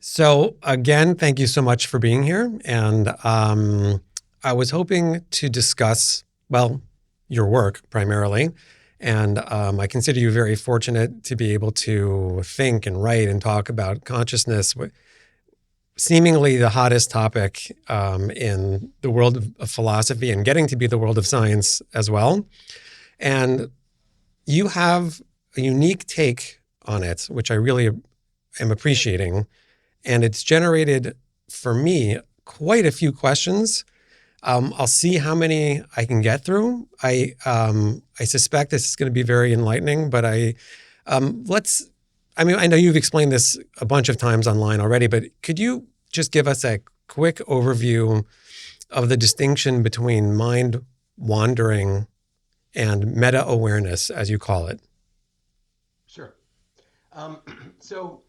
So again, thank you so much for being here. And I was hoping to discuss, well, your work primarily. And I consider you very fortunate to be able to think and write and talk about consciousness, seemingly the hottest topic in the world of philosophy and getting to be the world of science as well. And you have a unique take on it, which I really am appreciating. And it's generated for me quite a few questions. I'll see how many I can get through. I suspect this is going to be very enlightening, but I know you've explained this a bunch of times online already, but could you just give us a quick overview of the distinction between mind wandering and meta-awareness, as you call it? Sure. So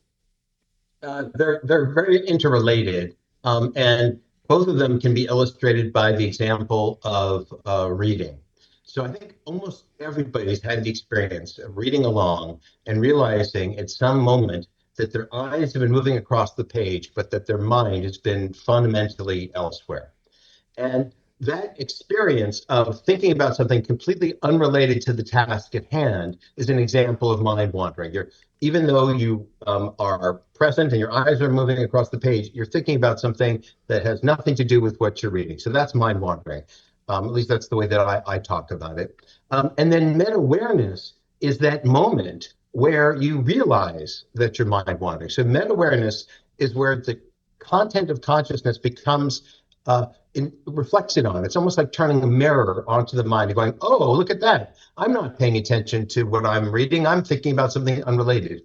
they're very interrelated, and both of them can be illustrated by the example of reading. So I think almost everybody's had the experience of reading along and realizing at some moment that their eyes have been moving across the page, but that their mind has been fundamentally elsewhere. And that experience of thinking about something completely unrelated to the task at hand is an example of mind wandering. Even though you are present and your eyes are moving across the page, you're thinking about something that has nothing to do with what you're reading. So that's mind wandering. At least that's the way that I talk about it. And then meta-awareness is that moment where you realize that you're mind wandering. So meta-awareness is where the content of consciousness becomes reflected on. It's almost like turning a mirror onto the mind and going, oh, look at that. I'm not paying attention to what I'm reading. I'm thinking about something unrelated.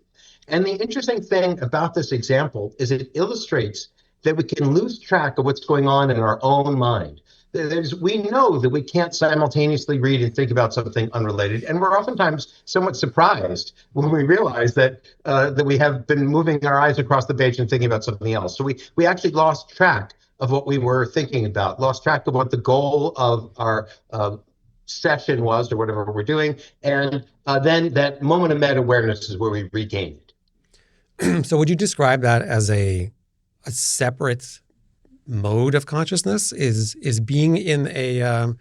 And the interesting thing about this example is it illustrates that we can lose track of what's going on in our own mind. We know that we can't simultaneously read and think about something unrelated, and we're oftentimes somewhat surprised when we realize that we have been moving our eyes across the page and thinking about something else. So we actually lost track of what we were thinking about, lost track of what the goal of our session was or whatever we're doing, and then that moment of meta-awareness is where we regain it. So would you describe that as a separate mode of consciousness? Is being in a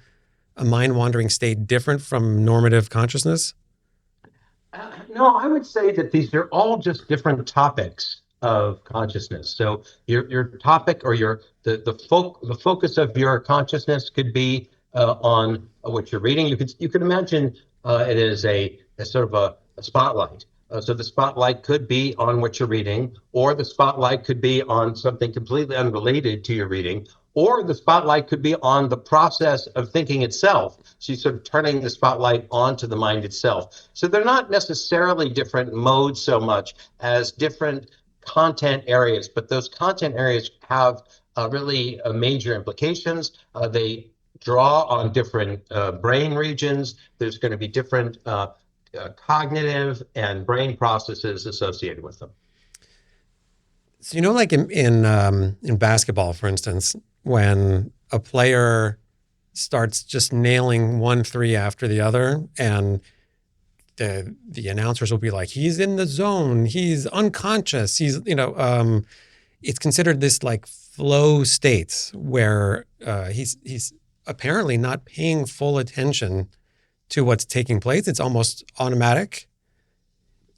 mind-wandering state different from normative consciousness? No, I would say that these are all just different topics of consciousness. So your topic or the focus of your consciousness could be on what you're reading. You could imagine it as a sort of a spotlight. So the spotlight could be on what you're reading, or the spotlight could be on something completely unrelated to your reading, or the spotlight could be on the process of thinking itself. So you're sort of turning the spotlight onto the mind itself. So they're not necessarily different modes so much as different content areas, but those content areas have really major implications. They draw on different brain regions. There's going to be different cognitive and brain processes associated with them. So like in basketball, for instance, when a player starts just nailing one three after the other, and the announcers will be like, he's in the zone, he's unconscious, it's considered this like flow state where he's apparently not paying full attention to what's taking place. It's almost automatic.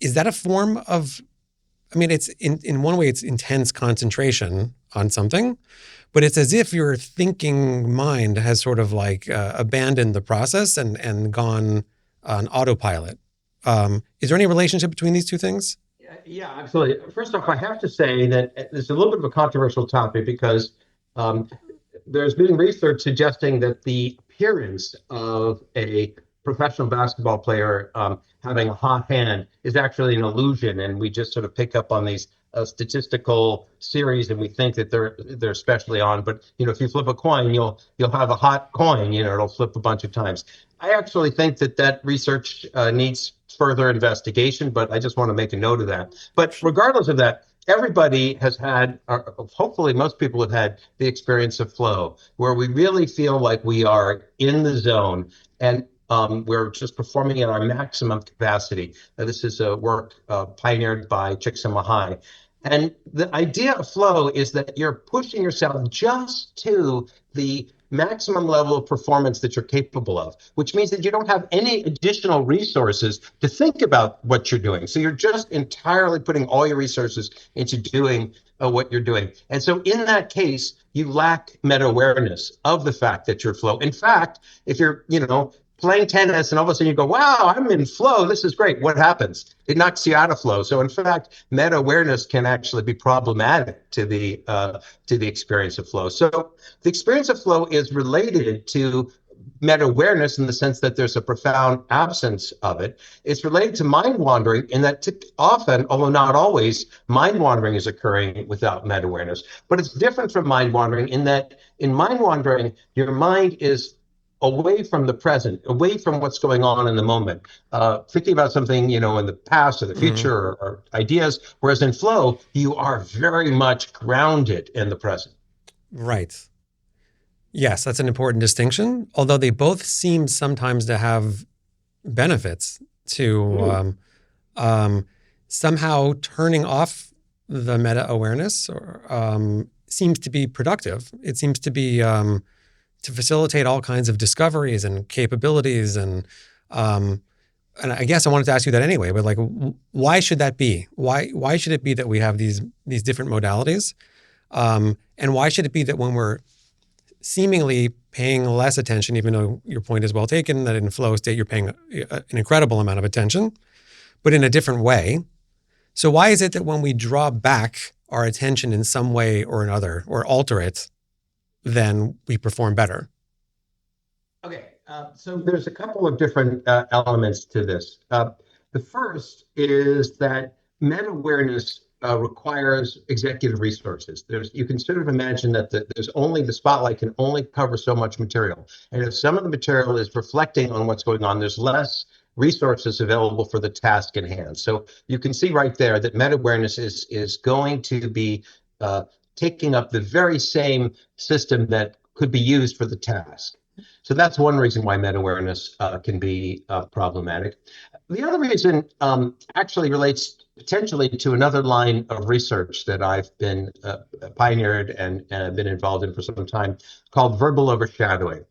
Is that a form of, it's in one way, it's intense concentration on something, but it's as if your thinking mind has sort of like abandoned the process and gone on autopilot. Is there any relationship between these two things? Yeah, absolutely. First off, I have to say that it's a little bit of a controversial topic because there's been research suggesting that the appearance of a professional basketball player having a hot hand is actually an illusion, and we just sort of pick up on these statistical series and we think that they're especially on. But if you flip a coin, you'll have a hot coin. It'll flip a bunch of times. I actually think that research needs further investigation, but I just want to make a note of that. But regardless of that, everybody has had, hopefully most people have had the experience of flow, where we really feel like we are in the zone and we're just performing at our maximum capacity. This is a work pioneered by Csikszentmihalyi. And the idea of flow is that you're pushing yourself just to the maximum level of performance that you're capable of, which means that you don't have any additional resources to think about what you're doing. So you're just entirely putting all your resources into doing what you're doing. And so in that case, you lack meta awareness of the fact that you're flow. In fact, if you're, playing tennis and all of a sudden you go, wow, I'm in flow. This is great. What happens? It knocks you out of flow. So in fact, meta awareness can actually be problematic to the experience of flow. So the experience of flow is related to meta awareness in the sense that there's a profound absence of it. It's related to mind wandering in that often, although not always, mind wandering is occurring without meta awareness. But it's different from mind wandering in that in mind wandering, your mind is away from the present, away from what's going on in the moment, thinking about something, in the past or the future or ideas. Whereas in flow, you are very much grounded in the present. Right. Yes, that's an important distinction, although they both seem sometimes to have benefits to somehow turning off the meta awareness seems to be productive. It seems to be to facilitate all kinds of discoveries and capabilities. And I guess I wanted to ask you that anyway, but like, why should that be? Why should it be that we have these different modalities? And why should it be that when we're seemingly paying less attention, even though your point is well taken, that in flow state, you're paying an incredible amount of attention, but in a different way. So why is it that when we draw back our attention in some way or another, or alter it, then we perform better? Okay, so there's a couple of different elements to this. The first is that meta awareness requires executive resources. You can sort of imagine that the spotlight can only cover so much material, and if some of the material is reflecting on what's going on, there's less resources available for the task in hand. So you can see right there that meta awareness is going to be taking up the very same system that could be used for the task. So that's one reason why meta awareness can be problematic. The other reason actually relates potentially to another line of research that I've been pioneered and been involved in for some time, called verbal overshadowing.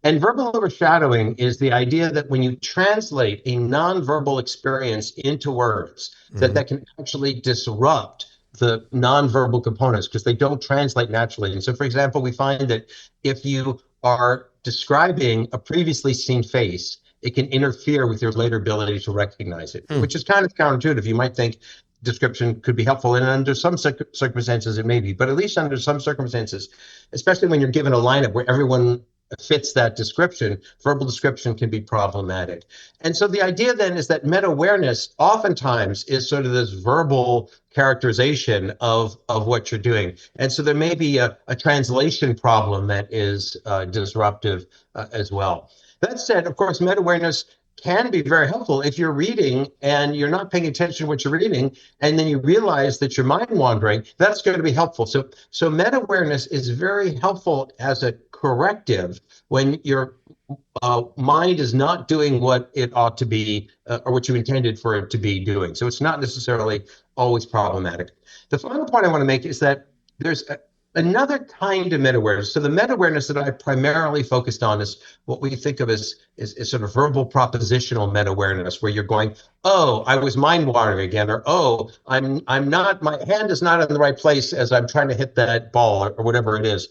And verbal overshadowing is the idea that when you translate a nonverbal experience into words, that can actually disrupt the nonverbal components because they don't translate naturally. And so, for example, we find that if you are describing a previously seen face, it can interfere with your later ability to recognize it, which is kind of counterintuitive. You might think description could be helpful, and under some circumstances it may be, but at least under some circumstances, especially when you're given a lineup where everyone fits that description, verbal description can be problematic. And so the idea then is that meta awareness oftentimes is sort of this verbal characterization of what you're doing. And so there may be a translation problem that is disruptive as well. That said, of course, meta awareness can be very helpful if you're reading and you're not paying attention to what you're reading, and then you realize that you're mind wandering. That's going to be helpful. So meta awareness is very helpful as a corrective when your mind is not doing what it ought to be or what you intended for it to be doing. So it's not necessarily always problematic. The final point I want to make is that there's another kind of meta awareness. So the meta awareness that I primarily focused on is what we think of as sort of verbal propositional meta awareness, where you're going, oh, I was mind wandering again, or oh, I'm not, my hand is not in the right place as I'm trying to hit that ball, or whatever it is.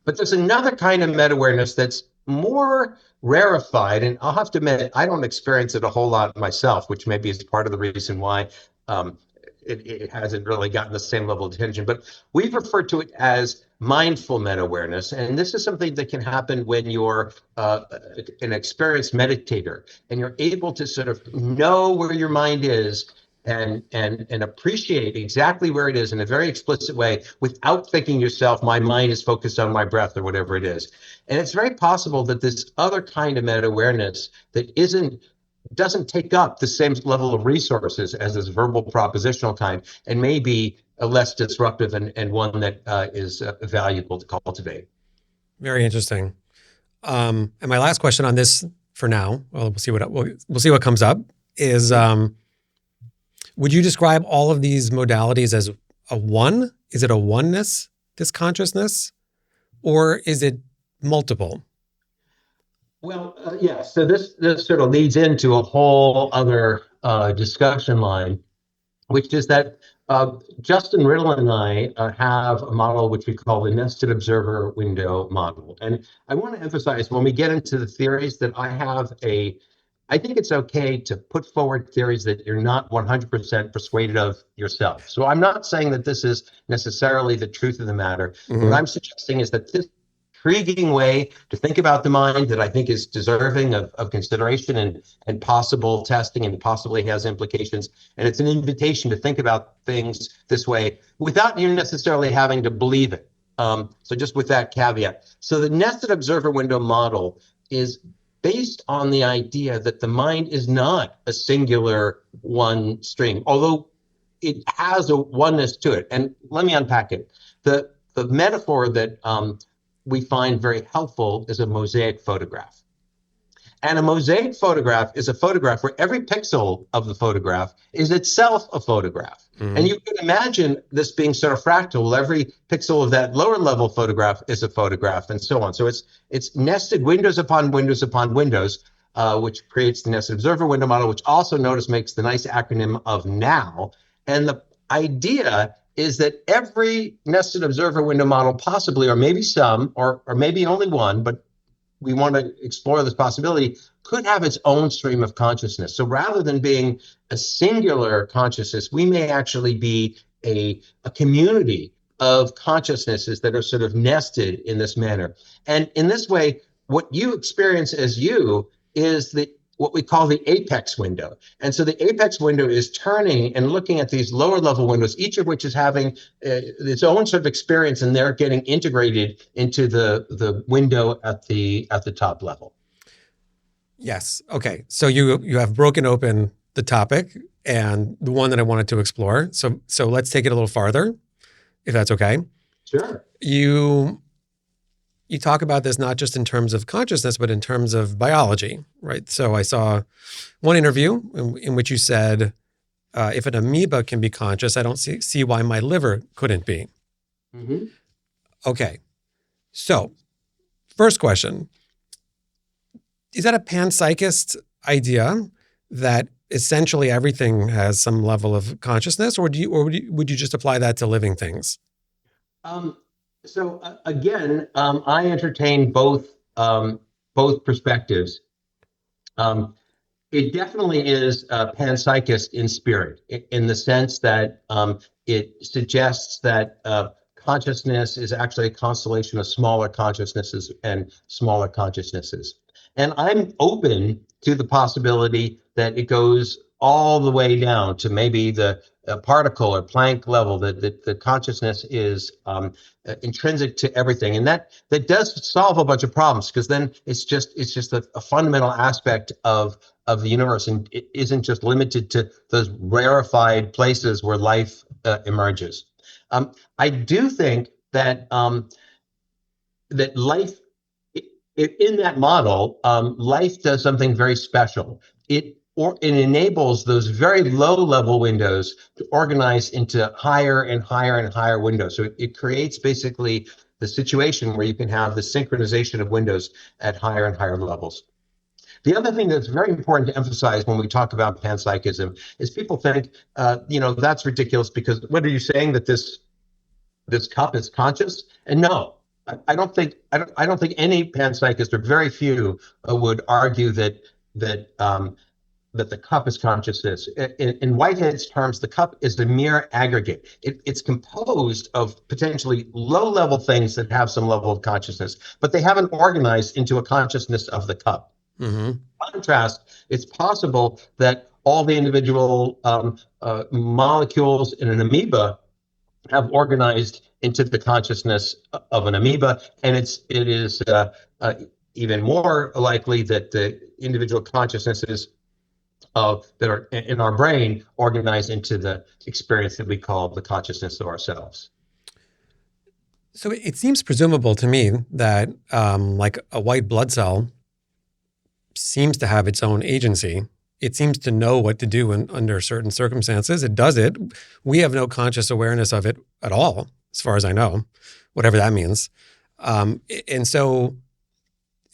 But there's another kind of meta awareness that's more rarefied, and I'll have to admit, I don't experience it a whole lot myself, which maybe is part of the reason why it hasn't really gotten the same level of attention. But we've referred to it as mindful meta awareness, and this is something that can happen when you're an experienced meditator and you're able to sort of know where your mind is and appreciate exactly where it is in a very explicit way without thinking yourself, my mind is focused on my breath or whatever it is. And it's very possible that this other kind of meta awareness that doesn't take up the same level of resources as this verbal propositional kind, and may be a less disruptive and one that is valuable to cultivate. Very interesting. And my last question on this for now, well, we'll see what comes up, is Would you describe all of these modalities as a one? Is it a oneness, this consciousness? Or is it multiple? Well, yeah. So this sort of leads into a whole other discussion line, which is that Justin Riddle and I have a model which we call the nested observer window model. And I want to emphasize when we get into the theories that I think it's okay to put forward theories that you're not 100% persuaded of yourself. So I'm not saying that this is necessarily the truth of the matter. What I'm suggesting is that this intriguing way to think about the mind that I think is deserving of consideration and possible testing and possibly has implications. And it's an invitation to think about things this way without you necessarily having to believe it. So just with that caveat. So the nested observer window model is based on the idea that the mind is not a singular one string, although it has a oneness to it. And let me unpack it. The metaphor that we find very helpful is a mosaic photograph. And a mosaic photograph is a photograph where every pixel of the photograph is itself a photograph. And you can imagine this being sort of fractal. Every pixel of that lower level photograph is a photograph and so on. So it's nested windows upon windows upon windows, which creates the nested observer window model, which also notice makes the nice acronym of NOW. And the idea is that every nested observer window model possibly, or maybe some, or maybe only one, but we want to explore this possibility, could have its own stream of consciousness. So rather than being a singular consciousness, we may actually be a community of consciousnesses that are sort of nested in this manner. And in this way, what you experience as you is what we call the apex window. And so the apex window is turning and looking at these lower level windows, each of which is having its own sort of experience, and they're getting integrated into the window at the top level. Yes. Okay. So you have broken open the topic and the one that I wanted to explore. So let's take it a little farther, if that's okay. Sure. You talk about this not just in terms of consciousness, but in terms of biology, right? So I saw one interview in which you said, if an amoeba can be conscious, I don't see why my liver couldn't be. Mm-hmm. Okay. So first question, is that a panpsychist idea that essentially everything has some level of consciousness, or would you just apply that to living things? So again, I entertain both perspectives. It definitely is panpsychist in spirit, in the sense that it suggests that consciousness is actually a constellation of smaller consciousnesses and smaller consciousnesses. And I'm open to the possibility that it goes all the way down to maybe the particle or Planck level, that the consciousness is intrinsic to everything. And that does solve a bunch of problems, because then it's just a fundamental aspect of the universe, and it isn't just limited to those rarefied places where life emerges. I do think that that life, in that model, life does something very special. It enables those very low level windows to organize into higher and higher and higher windows. So it creates basically the situation where you can have the synchronization of windows at higher and higher levels. The other thing that's very important to emphasize when we talk about panpsychism is people think, that's ridiculous, because what are you saying, that this cup is conscious? And no, I don't think any panpsychist, or very few, would argue that the cup is consciousness. In Whitehead's terms, the cup is the mere aggregate. It's composed of potentially low-level things that have some level of consciousness, but they haven't organized into a consciousness of the cup. Mm-hmm. By contrast, it's possible that all the individual molecules in an amoeba have organized into the consciousness of an amoeba, and it is even more likely that the individual consciousnesses that are in our brain organize into the experience that we call the consciousness of ourselves. So it seems presumable to me that like a white blood cell seems to have its own agency it seems to know what to do under certain circumstances. It does it. We have no conscious awareness of it at all, as far as I know, whatever that means. And so,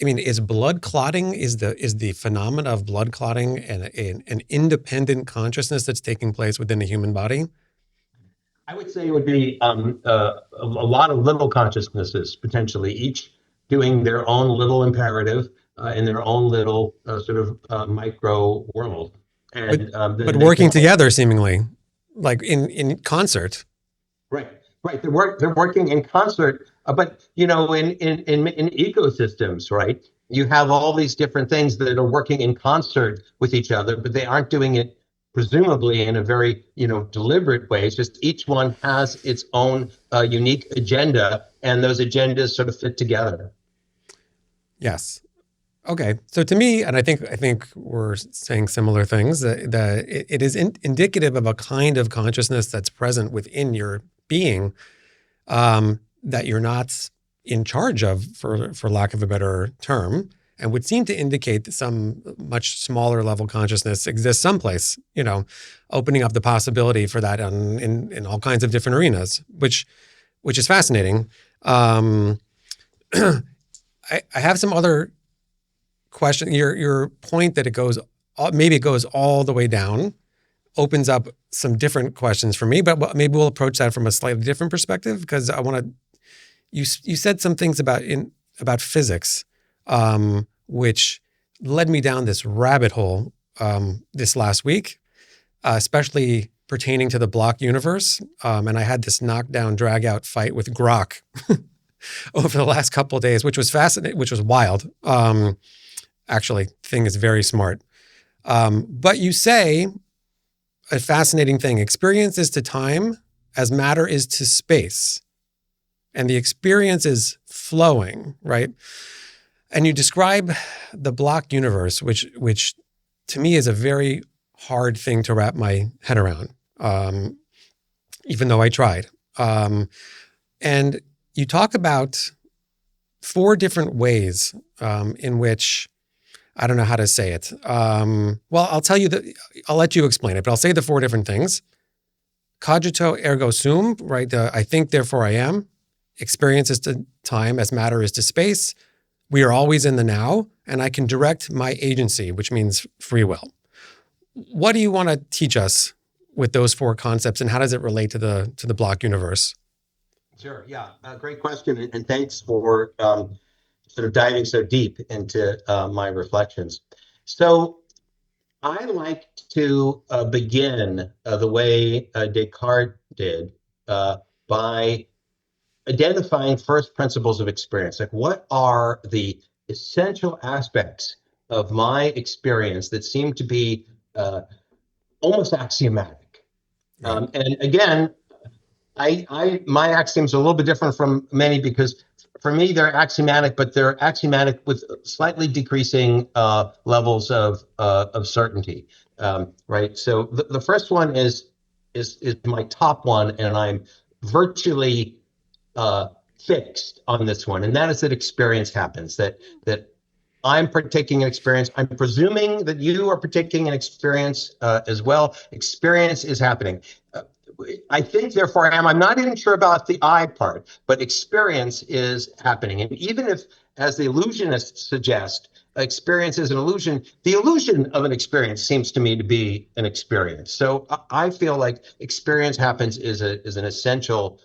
I mean, is blood clotting, is the phenomena of blood clotting an independent consciousness that's taking place within the human body? I would say it would be a lot of little consciousnesses, potentially, each doing their own little imperative in their own little sort of micro world. But And but then they can working all, together, seemingly, like in concert. right, right. They're working in concert. But, in ecosystems, right, you have all these different things that are working in concert with each other, but they aren't doing it presumably in a very deliberate way. It's just each one has its own unique agenda, and those agendas sort of fit together. Yes. Okay. So to me, and I think we're saying similar things, that it is indicative of a kind of consciousness that's present within your being, that you're not in charge of, for lack of a better term, and would seem to indicate that some much smaller level consciousness exists someplace, opening up the possibility for that in all kinds of different arenas, which is fascinating. I have some other question. Your point that maybe it goes all the way down opens up some different questions for me, but maybe we'll approach that from a slightly different perspective, because I want to. You said some things about physics, which led me down this rabbit hole this last week, especially pertaining to the block universe. And I had this knockdown, drag out fight with Grok over the last couple of days, which was fascinating, which was wild. Actually, thing is very smart. But you say a fascinating thing: experience is to time as matter is to space. And the experience is flowing, right? And you describe the block universe, which to me is a very hard thing to wrap my head around, even though I tried. And you talk about 4 different ways in which, I don't know how to say it. Well, I'll let you explain it, but I'll say the 4 different things. Cogito ergo sum, right? I think, therefore I am. Experience is to time as matter is to space. We are always in the now, and I can direct my agency, which means free will. What do you want to teach us with those 4 concepts, and how does it relate to the block universe? Sure. Yeah. Great question. And thanks for sort of diving so deep into my reflections. So I like to begin the way Descartes did, by identifying first principles of experience. Like, what are the essential aspects of my experience that seem to be almost axiomatic? Right. And again, my axioms are a little bit different from many, because for me they're axiomatic, but they're axiomatic with slightly decreasing levels of certainty. Right. So the first one is my top one, and I'm virtually fixed on this one, and that is that experience happens. That I'm partaking in experience. I'm presuming that you are partaking in experience as well. Experience is happening. I think, therefore, I am. I'm not even sure about the I part, but experience is happening. And even if, as the illusionists suggest, experience is an illusion, the illusion of an experience seems to me to be an experience. So I feel like experience happens is an essential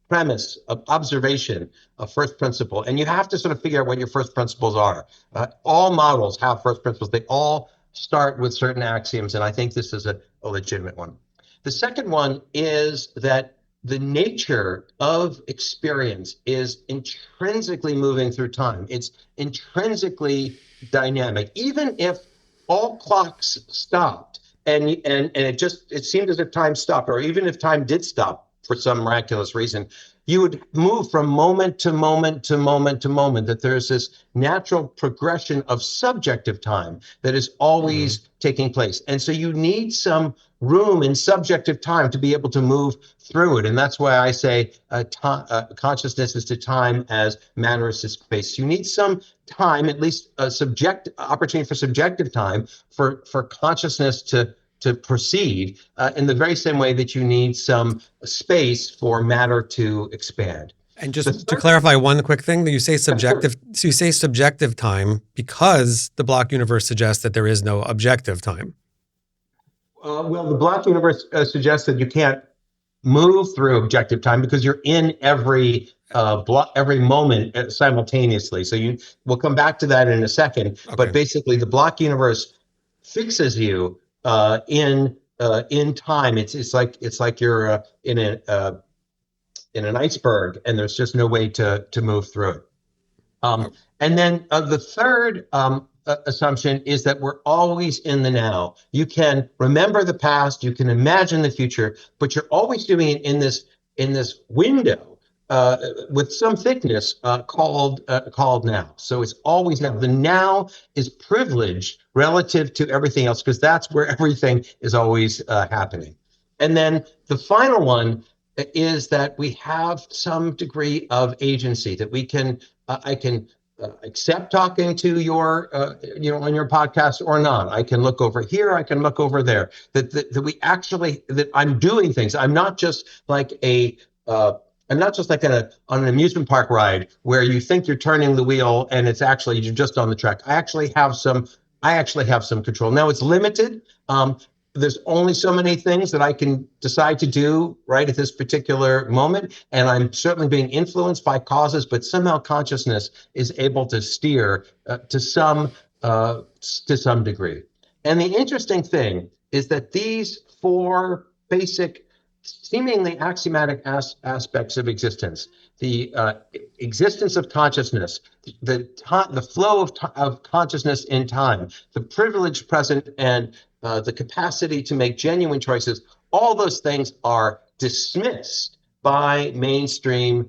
premise of observation of first principle. And you have to sort of figure out what your first principles are. All models have first principles. They all start with certain axioms, and I think this is a legitimate one. The second one is that the nature of experience is intrinsically moving through time. It's intrinsically dynamic. Even if all clocks stopped and it seemed as if time stopped, or even if time did stop for some miraculous reason, you would move from moment to moment to moment to moment, that there's this natural progression of subjective time that is always taking place. And so you need some room in subjective time to be able to move through it. And that's why I say consciousness is to time as matter is to space. You need some time, at least a opportunity for subjective time for consciousness to proceed in the very same way that you need some space for matter to expand. And just to clarify one quick thing, that you say subjective, so you say subjective time because the block universe suggests that there is no objective time. Well, the block universe suggests that you can't move through objective time because you're in every moment simultaneously. So we'll come back to that in a second. Okay. But basically, the block universe fixes you in time. It's like you're in an iceberg, and there's just no way to move through it. And then the third assumption is that we're always in the now. You can remember the past, you can imagine the future, but you're always doing it in this window with some thickness called now. So it's always now. The now is privileged relative to everything else because that's where everything is always happening. And then the final one is that we have some degree of agency, that we can I can accept talking to your, on your podcast or not. I can look over here. I can look over there. That I'm doing things. I'm not just like on an amusement park ride where you think you're turning the wheel and it's actually you're just on the track. I actually have some control. Now it's limited. There's only so many things that I can decide to do right at this particular moment. And I'm certainly being influenced by causes, but somehow consciousness is able to steer to some degree. And the interesting thing is that these four basic, seemingly axiomatic aspects of existence, the existence of consciousness, the flow of consciousness in time, the privileged present, and the capacity to make genuine choices, all those things are dismissed by mainstream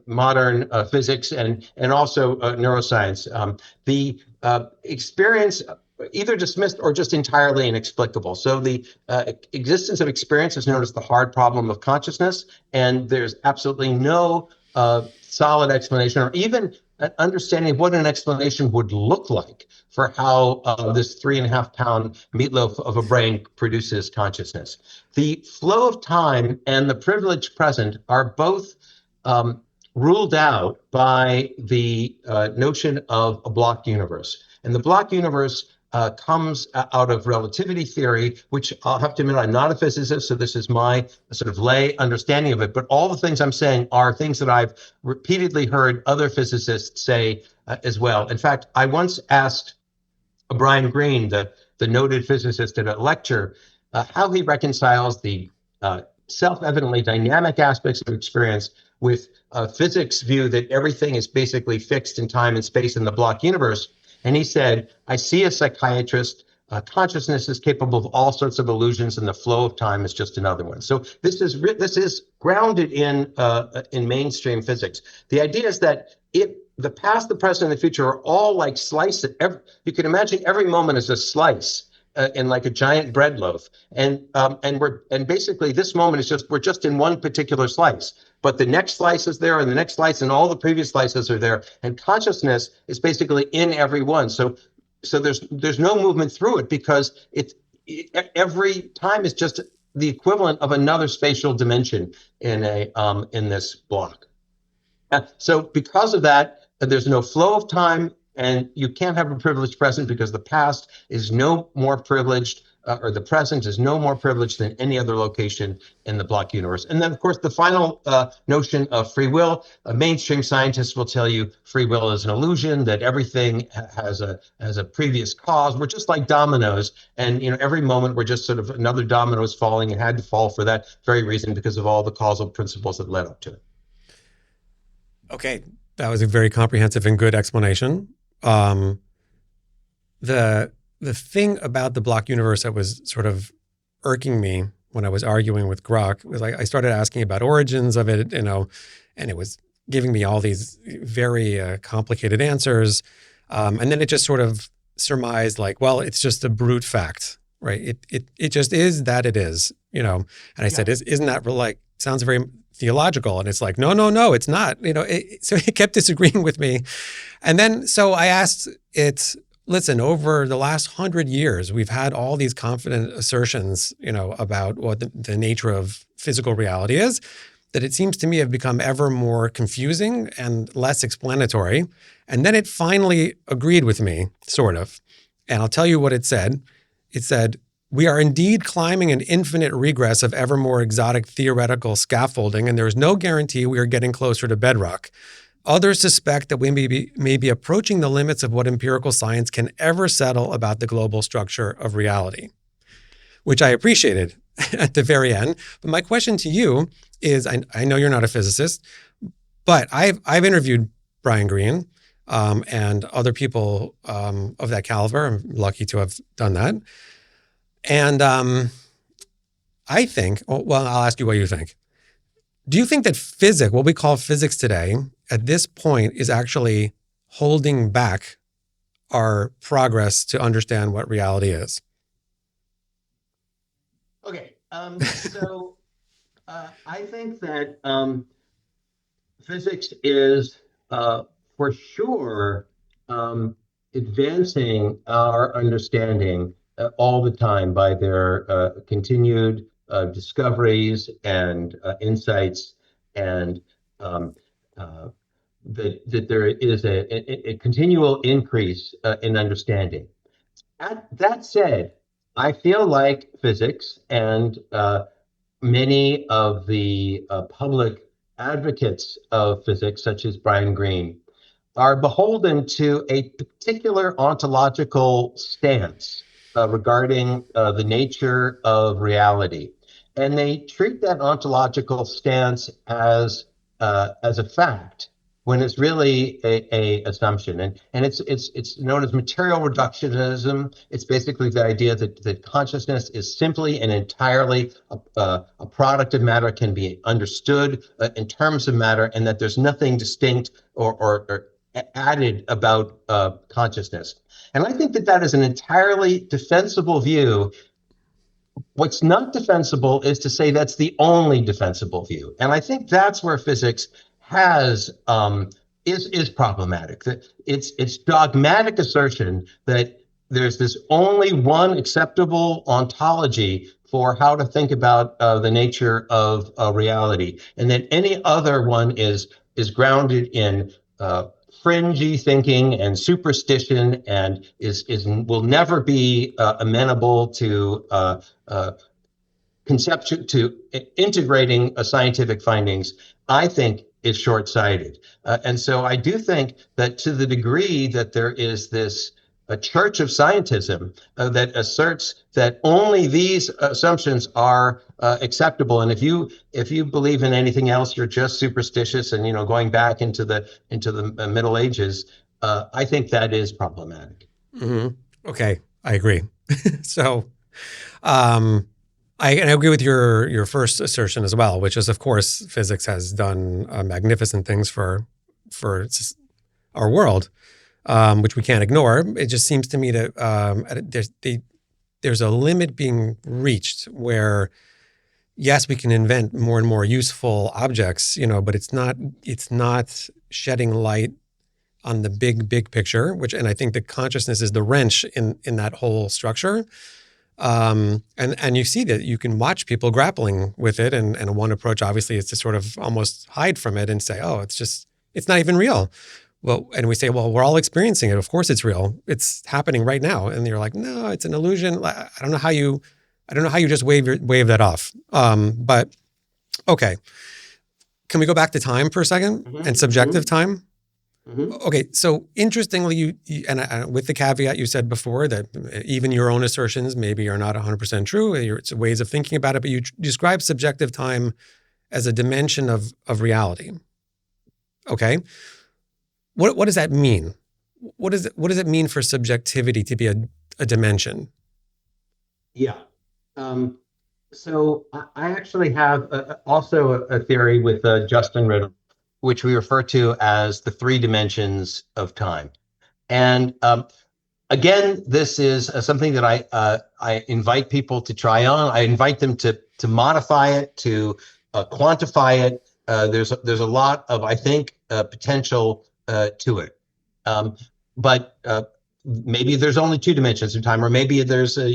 modern physics and also neuroscience. The experience either dismissed or just entirely inexplicable. So the existence of experience is known as the hard problem of consciousness, and there's absolutely no solid explanation or even an understanding of what an explanation would look like for how this 3.5-pound meatloaf of a brain produces consciousness. The flow of time and the privileged present are both ruled out by the notion of a block universe. And the block universe comes out of relativity theory, which I'll have to admit, I'm not a physicist, so this is my sort of lay understanding of it. But all the things I'm saying are things that I've repeatedly heard other physicists say as well. In fact, I once asked Brian Greene, the noted physicist, at a lecture, how he reconciles the self-evidently dynamic aspects of experience with physics' view that everything is basically fixed in time and space in the block universe. And he said, I see a psychiatrist. Consciousness is capable of all sorts of illusions, and the flow of time is just another one. So this is grounded in mainstream physics. The idea is that the past, the present, and the future are all like slices. You can imagine every moment as a slice in like a giant bread loaf, and basically this moment is we're just in one particular slice. But the next slice is there, and the next slice, and all the previous slices are there, and consciousness is basically in every one. So there's no movement through it because every time is just the equivalent of another spatial dimension in this block. So because of that, there's no flow of time, and you can't have a privileged present because the past is no more privileged, or the present is no more privileged than any other location in the block universe. And then, of course, the final notion of free will. Mainstream scientists will tell you free will is an illusion, that everything has a previous cause. We're just like dominoes, and every moment we're just sort of another domino is falling and had to fall for that very reason because of all the causal principles that led up to it. Okay, that was a very comprehensive and good explanation. The thing about the block universe that was sort of irking me when I was arguing with Grok was I started asking about origins of it, and it was giving me all these very complicated answers. And then it just sort of surmised like, well, it's just a brute fact, right? It just is that it is, And I said, isn't that like, sounds very theological? And it's like, no, it's not, so it kept disagreeing with me. And then, so I asked it, listen, over the last 100 years, we've had all these confident assertions, about what the nature of physical reality is, that it seems to me have become ever more confusing and less explanatory. And then it finally agreed with me, sort of. And I'll tell you what it said. It said, we are indeed climbing an infinite regress of ever more exotic theoretical scaffolding, and there is no guarantee we are getting closer to bedrock. Others suspect that we may be approaching the limits of what empirical science can ever settle about the global structure of reality, which I appreciated at the very end. But my question to you is, I know you're not a physicist, but I've interviewed Brian Greene and other people of that caliber. I'm lucky to have done that. And I think, well, I'll ask you what you think. Do you think that physics, what we call physics today, at this point is actually holding back our progress to understand what reality is? Okay, so I think that physics is for sure advancing our understanding all the time by their continued discoveries and insights, and that there is a continual increase in understanding. That said, I feel like physics and many of the public advocates of physics, such as Brian Greene, are beholden to a particular ontological stance regarding the nature of reality. And they treat that ontological stance as a fact when it's really a assumption. And it's known as material reductionism. It's basically the idea that consciousness is simply and entirely a product of matter, can be understood in terms of matter, and that there's nothing distinct or added about consciousness. And I think that is an entirely defensible view. What's not defensible is to say that's the only defensible view. And I think that's where physics has is problematic. That it's dogmatic assertion that there's this only one acceptable ontology for how to think about the nature of reality, and that any other one is grounded in fringy thinking and superstition, and is will never be amenable to conception, to integrating scientific findings. I think is short-sighted. And so I do think that to the degree that there is this a church of scientism that asserts that only these assumptions are acceptable, and if you believe in anything else, you're just superstitious, and going back into the Middle Ages, I think that is problematic. Mm-hmm. Okay, I agree. So, and I agree with your first assertion as well, which is, of course, physics has done magnificent things for our world, which we can't ignore. It just seems to me that there's a limit being reached where, yes, we can invent more and more useful objects, but it's not shedding light on the big picture, and I think that consciousness is the wrench in that whole structure. And you see that you can watch people grappling with it, and one approach obviously is to sort of almost hide from it and say, oh, it's not even real. Well, and we say, well, we're all experiencing it. Of course it's real. It's happening right now. And you're like, no, it's an illusion. I don't know how you just wave that off. But okay. Can we go back to time for a second and subjective time? Mm-hmm. Okay, so interestingly, you with the caveat you said before that even your own assertions maybe are not 100% true, it's ways of thinking about it, but you describe subjective time as a dimension of reality. Okay, what does that mean? What does it mean for subjectivity to be a dimension? Yeah. So I actually have also a theory with Justin Riddle, which we refer to as the three dimensions of time. And again, this is something that I invite people to try on. I invite them to modify it, to quantify it. There's a lot of, I think, potential to it. Um, but maybe there's only two dimensions of time, or maybe there's a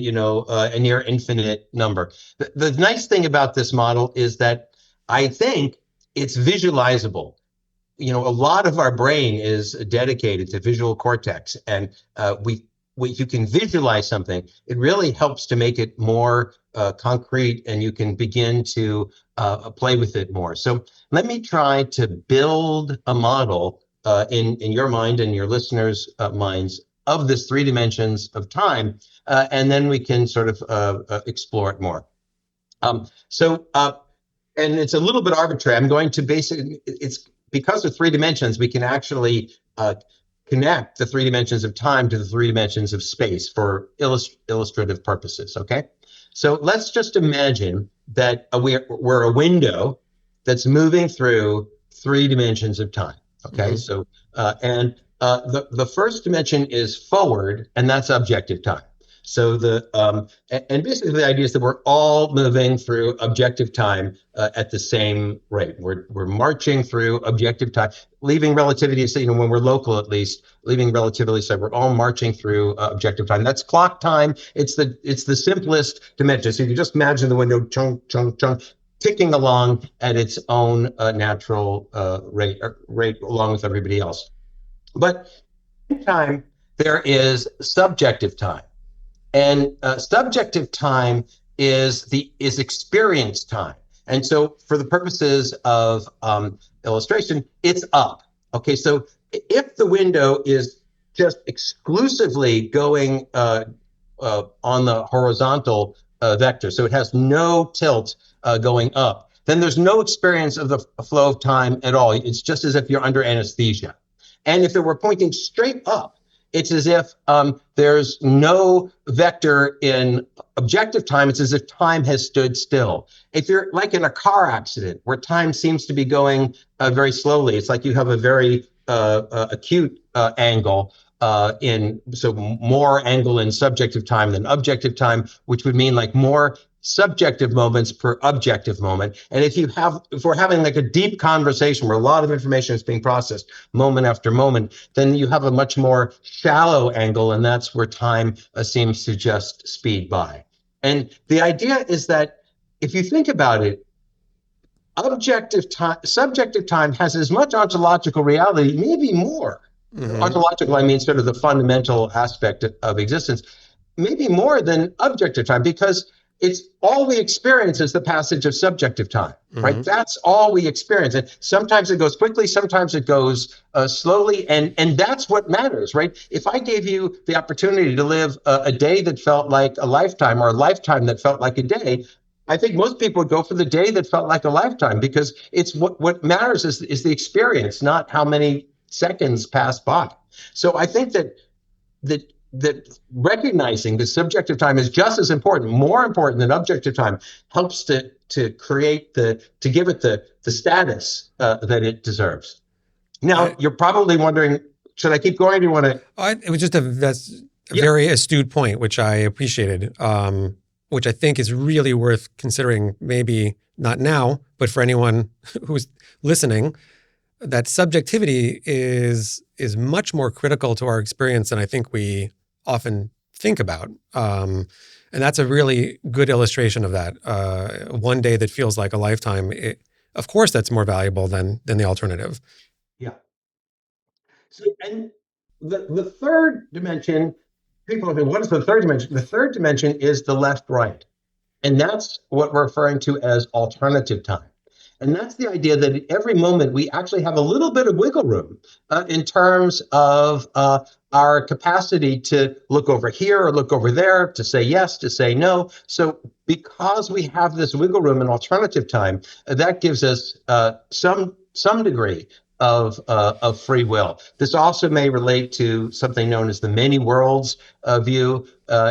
near infinite number. The nice thing about this model is that I think it's visualizable. A lot of our brain is dedicated to visual cortex, and you can visualize something, it really helps to make it more concrete, and you can begin to play with it more. So let me try to build a model in your mind and your listeners' minds of this three dimensions of time, and then we can sort of explore it more. So and it's a little bit arbitrary. I'm going to basically, it's because of three dimensions, we can actually connect the three dimensions of time to the three dimensions of space for illustrative purposes. Okay. So let's just imagine that we're a window that's moving through three dimensions of time. Okay. Mm-hmm. So, the first dimension is forward, and that's objective time. So and basically the idea is that we're all moving through objective time at the same rate. We're marching through objective time, leaving relativity aside, when we're local at least, leaving relativity aside, we're all marching through objective time. That's clock time. It's the simplest dimension. So you can just imagine the window chunk, chunk, chunk, ticking along at its own natural rate along with everybody else. But in time, there is subjective time. And subjective time is experience time. And so for the purposes of illustration, it's up. Okay, so if the window is just exclusively going on the horizontal vector, so it has no tilt going up, then there's no experience of the flow of time at all. It's just as if you're under anesthesia. And if it were pointing straight up, it's as if there's no vector in objective time. It's as if time has stood still. If you're like in a car accident where time seems to be going very slowly, it's like you have a very acute angle so more angle in subjective time than objective time, which would mean like more subjective moments per objective moment. And if we're having like a deep conversation where a lot of information is being processed moment after moment, then you have a much more shallow angle, and that's where time seems to just speed by. And the idea is that if you think about it, subjective time has as much ontological reality, maybe more. Mm-hmm. Ontological, I mean, sort of the fundamental aspect of existence, maybe more than objective time, because it's all we experience is the passage of subjective time, right? Mm-hmm. That's all we experience. And sometimes it goes quickly, sometimes it goes slowly, and that's what matters, right? If I gave you the opportunity to live a day that felt like a lifetime, or a lifetime that felt like a day, I think most people would go for the day that felt like a lifetime, because it's what matters is the experience, not how many seconds pass by. So I think that recognizing the subjective time is just as important, more important than objective time, helps to create to give it the status that it deserves. Now, you're probably wondering, should I keep going? Or do you want to? It was just that's a very astute point, which I appreciated, which I think is really worth considering, maybe not now, but for anyone who's listening, that subjectivity is much more critical to our experience than I think we often think about. And that's a really good illustration of that. One day that feels like a lifetime, of course, that's more valuable than the alternative. Yeah. So, and the third dimension, people think, what is the third dimension? The third dimension is the left-right. And that's what we're referring to as alternative time. And that's the idea that at every moment we actually have a little bit of wiggle room in terms of our capacity to look over here or look over there, to say yes, to say no. So because we have this wiggle room in alternative time, that gives us some degree of free will. This also may relate to something known as the many worlds view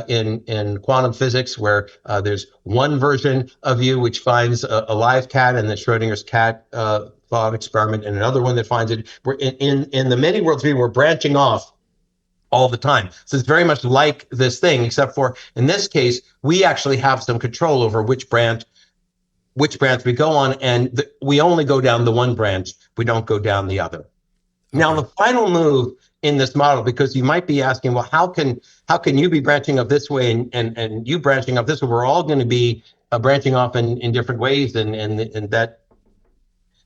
in quantum physics, where there's one version of you which finds a live cat and the Schrodinger's cat thought experiment, and another one that finds it. We're in the many worlds view, we're branching off all the time. So it's very much like this thing, except for in this case, we actually have some control over which branch we go on, and we only go down the one branch. We don't go down the other. Now, the final move in this model, because you might be asking, well, how can you be branching up this way and you branching up this way? We're all going to be branching off in different ways, and that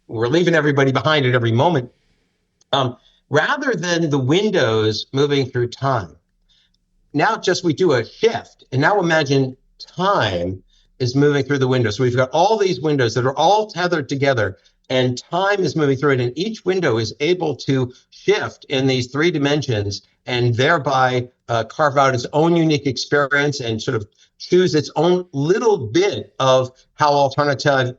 we're leaving everybody behind at every moment. Rather than the windows moving through time, now just we do a shift, and now imagine time is moving through the window. So we've got all these windows that are all tethered together, and time is moving through it, and each window is able to shift in these 3 dimensions and thereby carve out its own unique experience and sort of choose its own little bit of how alternative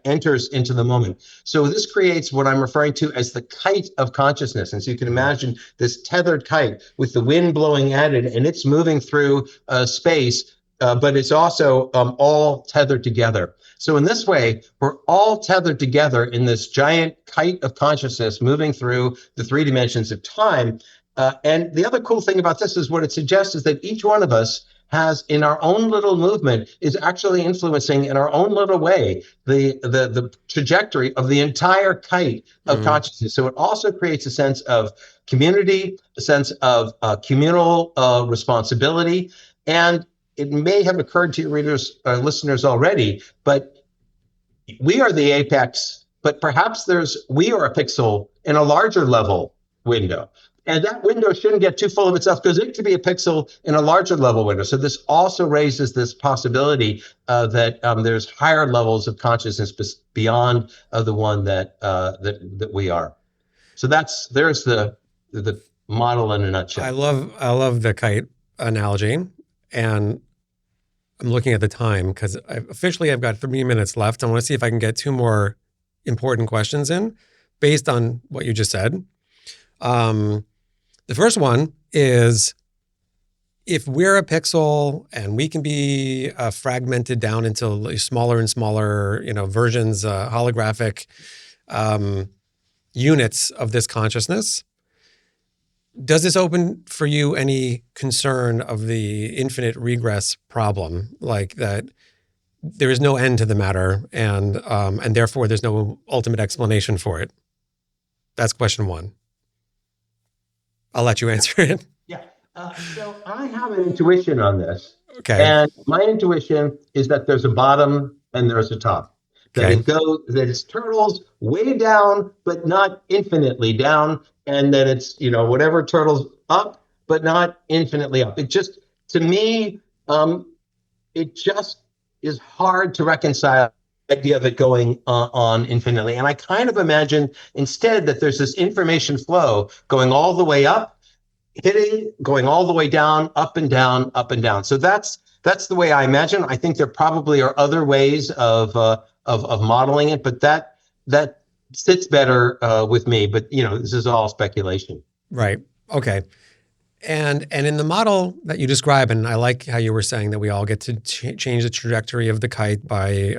enters into the moment. So this creates what I'm referring to as the kite of consciousness. And so you can imagine this tethered kite with the wind blowing at it, and it's moving through space, but it's also all tethered together. So in this way, we're all tethered together in this giant kite of consciousness moving through the 3 dimensions of time. And the other cool thing about this is what it suggests is that each one of us has, in our own little movement, is actually influencing in our own little way the trajectory of the entire kite of consciousness. So it also creates a sense of community, a sense of communal responsibility. And it may have occurred to your readers or listeners already, but we are the apex, but perhaps we are a pixel in a larger level window. And that window shouldn't get too full of itself, because it could be a pixel in a larger level window. So this also raises this possibility that there's higher levels of consciousness beyond the one that we are. So there's the model in a nutshell. I love the kite analogy, and I'm looking at the time because I've got 3 minutes left. I want to see if I can get 2 more important questions in based on what you just said. The first one is, if we're a pixel and we can be fragmented down into smaller and smaller, versions, holographic units of this consciousness, does this open for you any concern of the infinite regress problem, like that there is no end to the matter, and therefore there's no ultimate explanation for it? That's question 1. I'll let you answer it. Yeah. So I have an intuition on this. Okay. And my intuition is that there's a bottom and there's a top. That it's turtles way down, but not infinitely down, and that it's, whatever turtles up, but not infinitely up. It just, to me, it just is hard to reconcile the idea of it going on infinitely. And I kind of imagine instead that there's this information flow going all the way up, going all the way down, up and down, up and down. So that's the way I imagine. I think there probably are other ways of modeling it, but that sits better with me. But this is all speculation. Right. Okay. And in the model that you describe, and I like how you were saying that we all get to change the trajectory of the kite by,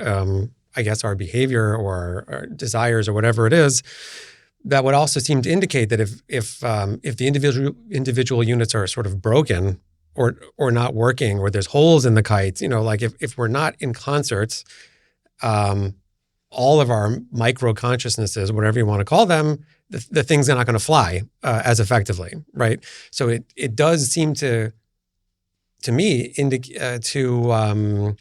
I guess, our behavior or our desires or whatever it is. That would also seem to indicate that if the individual units are sort of broken or not working, or there's holes in the kites, like if we're not in concerts, all of our micro consciousnesses, whatever you want to call them, the things are not going to fly as effectively, right? So it does seem to me to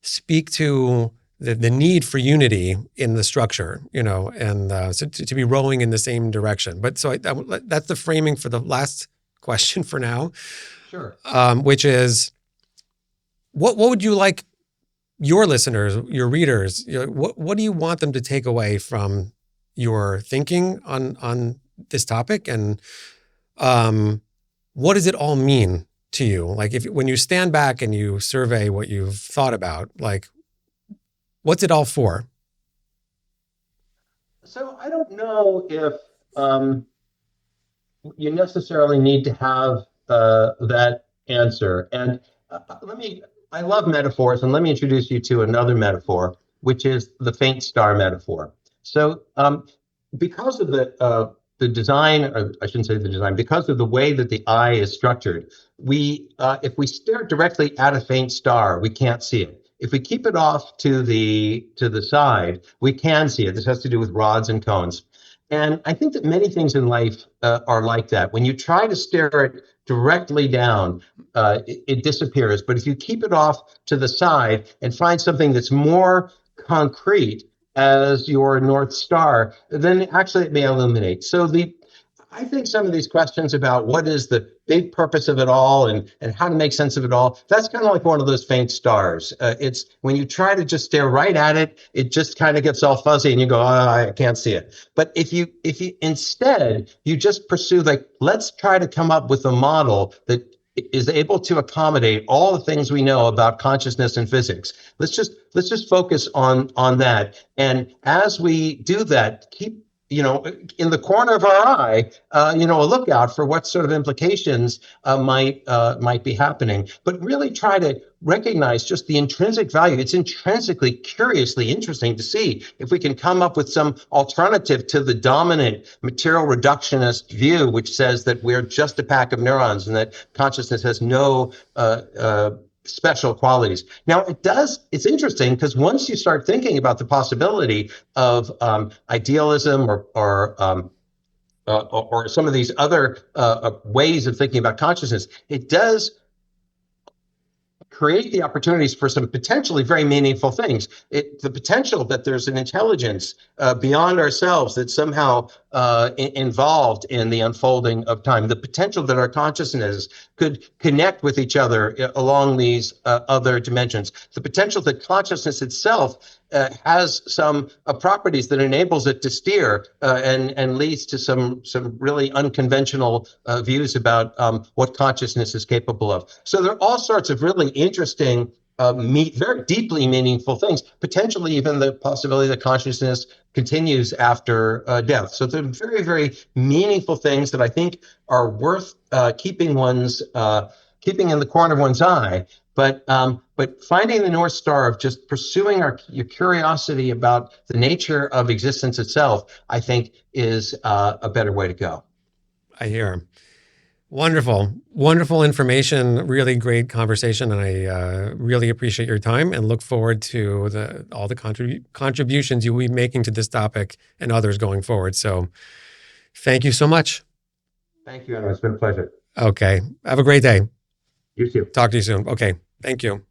speak to the need for unity in the structure, and so to be rowing in the same direction. But so that's the framing for the last question for now. Sure. Which is, what would you like your listeners, your readers, what do you want them to take away from your thinking on this topic, and what does it all mean to you? Like, when you stand back and you survey what you've thought about, like, what's it all for? So I don't know if you necessarily need to have that answer. And let me, I love metaphors, and let me introduce you to another metaphor, which is the faint star metaphor. So, because of the design, or I shouldn't say the design, because of the way that the eye is structured, if we stare directly at a faint star, we can't see it. If we keep it off to the side, we can see it. This has to do with rods and cones. And I think that many things in life are like that. When you try to stare it directly down, it disappears. But if you keep it off to the side and find something that's more concrete as your North Star, then actually it may illuminate. So I think some of these questions about what is the big purpose of it all and how to make sense of it all, that's kind of like one of those faint stars. It's when you try to just stare right at it, it just kind of gets all fuzzy and you go, oh, I can't see it. But if you instead, you just pursue like, let's try to come up with a model that is able to accommodate all the things we know about consciousness and physics. Let's just focus on that. And as we do that, keep in the corner of our eye, a lookout for what sort of implications might be happening. But really try to recognize just the intrinsic value. It's intrinsically, curiously interesting to see if we can come up with some alternative to the dominant material reductionist view, which says that we're just a pack of neurons and that consciousness has no special qualities. Now, it's interesting because once you start thinking about the possibility of idealism or some of these other ways of thinking about consciousness, it does create the opportunities for some potentially very meaningful things. The potential that there's an intelligence beyond ourselves that's somehow involved in the unfolding of time. The potential that our consciousness could connect with each other along these other dimensions. The potential that consciousness itself has some properties that enables it to steer and leads to some really unconventional views about what consciousness is capable of. So there are all sorts of really interesting, very deeply meaningful things, potentially even the possibility that consciousness continues after death. So they're very, very meaningful things that I think are worth keeping in the corner of one's eye. But finding the North Star of just pursuing your curiosity about the nature of existence itself, I think, is a better way to go. I hear. Wonderful, wonderful information, really great conversation. And I really appreciate your time and look forward to all the contributions you'll be making to this topic and others going forward. So thank you so much. Thank you, Anna. It's been a pleasure. Okay. Have a great day. You too. Talk to you soon. Okay. Thank you.